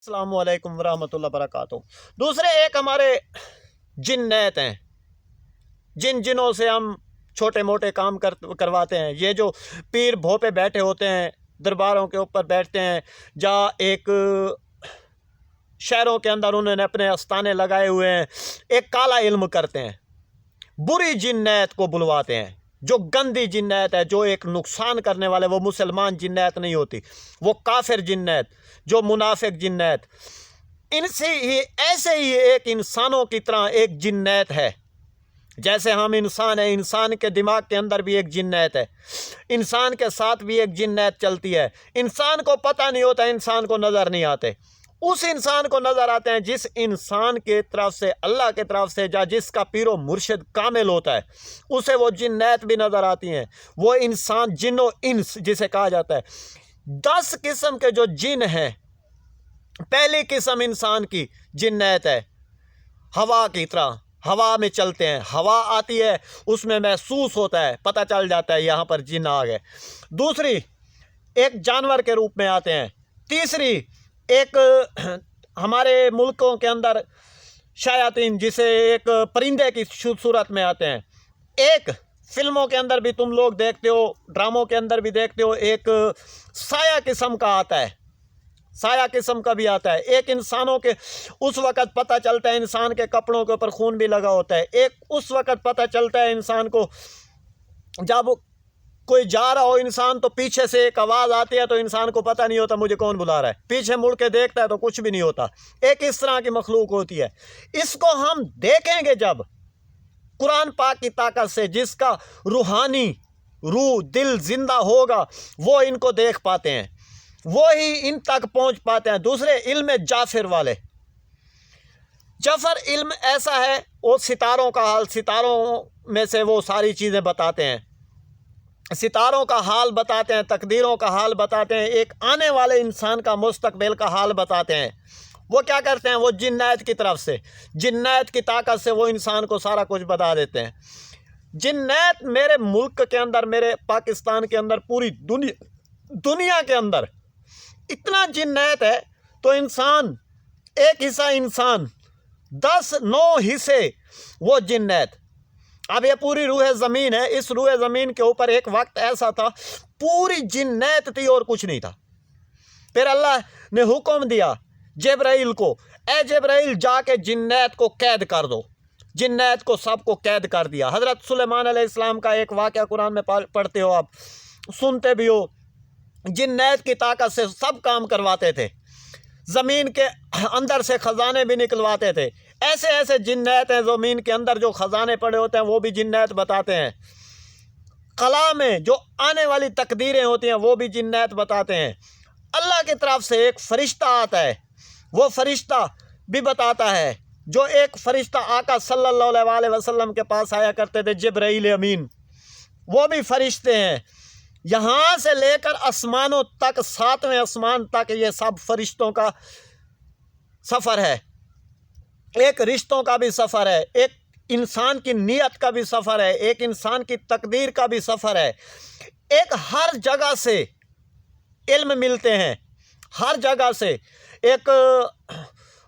السلام علیکم ورحمۃ اللہ وبرکاتہ۔ دوسرے ایک ہمارے جنات ہیں، جنوں سے ہم چھوٹے موٹے کام کرواتے ہیں۔ یہ جو پیر بھو پہ بیٹھے ہوتے ہیں، درباروں کے اوپر بیٹھتے ہیں، جہاں ایک شہروں کے اندر انہوں نے اپنے آستانے لگائے ہوئے ہیں، ایک کالا علم کرتے ہیں، بری جنات کو بلواتے ہیں، جو گندی جنات ہے، جو ایک نقصان کرنے والے۔ وہ مسلمان جنات نہیں ہوتی، وہ کافر جنات، جو منافق جنات۔ ان سے ہی ایسے ہی ایک انسانوں کی طرح ایک جنات ہے، جیسے ہم انسان ہیں، انسان کے دماغ کے اندر بھی ایک جنات ہے، انسان کے ساتھ بھی ایک جنات چلتی ہے۔ انسان کو پتہ نہیں ہوتا، انسان کو نظر نہیں آتے، اس انسان کو نظر آتے ہیں جس انسان کے طرف سے، اللہ کے طرف سے، جس کا پیر و مرشد کامل ہوتا ہے، اسے وہ جنات بھی نظر آتی ہیں۔ وہ انسان، جن و انس جسے کہا جاتا ہے، 10 قسم کے جو جن ہیں۔ پہلی قسم انسان کی جنات ہے، ہوا کی طرح، ہوا میں چلتے ہیں، ہوا آتی ہے، اس میں محسوس ہوتا ہے، پتہ چل جاتا ہے یہاں پر جن آ گئے۔ دوسری ایک جانور کے روپ میں آتے ہیں۔ تیسری ایک ہمارے ملکوں کے اندر شیاطین، جسے ایک پرندے کی صورت میں آتے ہیں۔ ایک فلموں کے اندر بھی تم لوگ دیکھتے ہو، ڈراموں کے اندر بھی دیکھتے ہو، ایک سایہ قسم کا آتا ہے، سایہ قسم کا بھی آتا ہے۔ ایک انسانوں کے اس وقت پتہ چلتا ہے، انسان کے کپڑوں کے اوپر خون بھی لگا ہوتا ہے۔ ایک اس وقت پتہ چلتا ہے انسان کو جب کوئی جا رہا ہو انسان، تو پیچھے سے ایک آواز آتی ہے، تو انسان کو پتہ نہیں ہوتا مجھے کون بلا رہا ہے، پیچھے مڑ کے دیکھتا ہے تو کچھ بھی نہیں ہوتا۔ ایک اس طرح کی مخلوق ہوتی ہے۔ اس کو ہم دیکھیں گے جب قرآن پاک کی طاقت سے، جس کا روحانی روح دل زندہ ہوگا، وہ ان کو دیکھ پاتے ہیں، وہی ان تک پہنچ پاتے ہیں۔ دوسرے علم جعفر والے، جعفر علم ایسا ہے، وہ ستاروں کا حال، ستاروں میں سے وہ ساری چیزیں بتاتے ہیں، ستاروں کا حال بتاتے ہیں، تقدیروں کا حال بتاتے ہیں، ایک آنے والے انسان کا مستقبل کا حال بتاتے ہیں۔ وہ کیا کرتے ہیں؟ وہ جنات کی طرف سے، جنات کی طاقت سے وہ انسان کو سارا کچھ بتا دیتے ہیں۔ جنات میرے ملک کے اندر، میرے پاکستان کے اندر، پوری دنیا کے اندر اتنا جنات ہے، تو انسان ایک حصہ، انسان 9 حصے وہ جنات۔ اب یہ پوری روح زمین ہے، اس روح زمین کے اوپر ایک وقت ایسا تھا پوری جنات تھی اور کچھ نہیں تھا۔ پھر اللہ نے حکم دیا جبرائیل کو، اے جبرائیل جا کے جنات کو قید کر دو۔ جنات کو سب کو قید کر دیا۔ حضرت سلیمان علیہ السلام کا ایک واقعہ قرآن میں پڑھتے ہو، آپ سنتے بھی ہو۔ جنات کی طاقت سے سب کام کرواتے تھے، زمین کے اندر سے خزانے بھی نکلواتے تھے۔ ایسے ایسے جنات ہیں زمین کے اندر، جو خزانے پڑے ہوتے ہیں وہ بھی جنات بتاتے ہیں۔ خلا میں جو آنے والی تقدیریں ہوتی ہیں وہ بھی جنات بتاتے ہیں۔ اللہ کی طرف سے ایک فرشتہ آتا ہے، وہ فرشتہ بھی بتاتا ہے، جو ایک فرشتہ آقا صلی اللہ علیہ وسلم کے پاس آیا کرتے تھے، جبرائیل امین، وہ بھی فرشتے ہیں۔ یہاں سے لے کر آسمانوں تک، 7ویں آسمان تک، یہ سب فرشتوں کا سفر ہے۔ ایک رشتوں کا بھی سفر ہے، ایک انسان کی نیت کا بھی سفر ہے، ایک انسان کی تقدیر کا بھی سفر ہے۔ ایک ہر جگہ سے علم ملتے ہیں، ہر جگہ سے ایک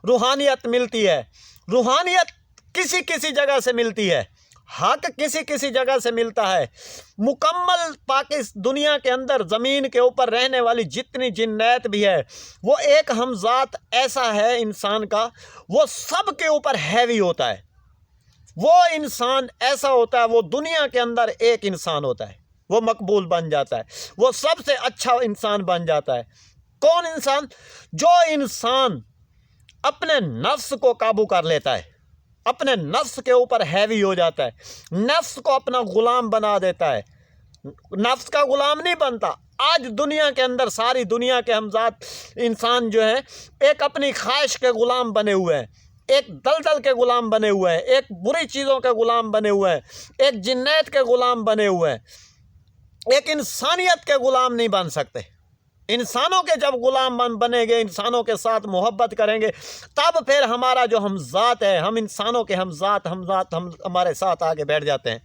روحانیت ملتی ہے۔ روحانیت کسی کسی جگہ سے ملتی ہے، حق کسی کسی جگہ سے ملتا ہے۔ مکمل دنیا کے اندر، زمین کے اوپر رہنے والی جتنی جنات بھی ہے، وہ ایک ہم ذات ایسا ہے انسان کا، وہ سب کے اوپر ہیوی ہوتا ہے۔ وہ انسان ایسا ہوتا ہے، وہ دنیا کے اندر ایک انسان ہوتا ہے، وہ مقبول بن جاتا ہے، وہ سب سے اچھا انسان بن جاتا ہے۔ کون انسان؟ جو انسان اپنے نفس کو قابو کر لیتا ہے، اپنے نفس کے اوپر ہیوی ہو جاتا ہے، نفس کو اپنا غلام بنا دیتا ہے۔ نفس کا غلام نہیں بنتا۔ آج دنیا کے اندر، ساری دنیا کے ہمذات انسان جو ہیں، ایک اپنی خواہش کے غلام بنے ہوئے ہیں، ایک دلدل کے غلام بنے ہوئے ہیں، ایک بری چیزوں کے غلام بنے ہوئے ہیں، ایک جنات کے غلام بنے ہوئے ہیں۔ ایک انسانیت کے غلام نہیں بن سکتے۔ انسانوں کے جب غلام بنیں گے، انسانوں کے ساتھ محبت کریں گے، تب پھر ہمارا جو ہمذات ہے، ہم انسانوں کے ہمذات ہمارے ساتھ آگے بیٹھ جاتے ہیں۔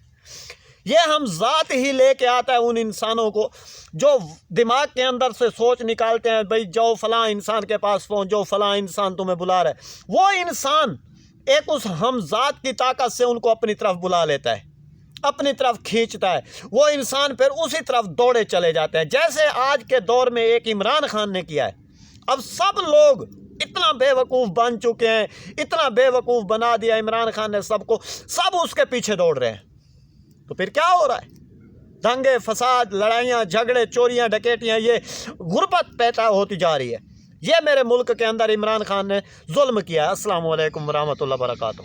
یہ ہم ذات ہی لے کے آتا ہے ان انسانوں کو جو دماغ کے اندر سے سوچ نکالتے ہیں بھئی جو فلاں انسان کے پاس پہنچ، جو فلاں انسان تمہیں بلا رہا ہے، وہ انسان ایک اس ہم ذات کی طاقت سے ان کو اپنی طرف بلا لیتا ہے، اپنی طرف کھینچتا ہے، وہ انسان پھر اسی طرف دوڑے چلے جاتے ہیں، جیسے آج کے دور میں ایک عمران خان نے کیا ہے۔ اب سب لوگ اتنا بے وقوف بن چکے ہیں، اتنا بے وقوف بنا دیا عمران خان نے سب کو، سب اس کے پیچھے دوڑ رہے ہیں۔ تو پھر کیا ہو رہا ہے؟ دنگے فساد، لڑائیاں، جھگڑے، چوریاں، ڈکیٹیاں، یہ غربت پیدا ہوتی جا رہی ہے۔ یہ میرے ملک کے اندر عمران خان نے ظلم کیا ہے۔ السلام علیکم ورحمۃ اللہ وبرکاتہ۔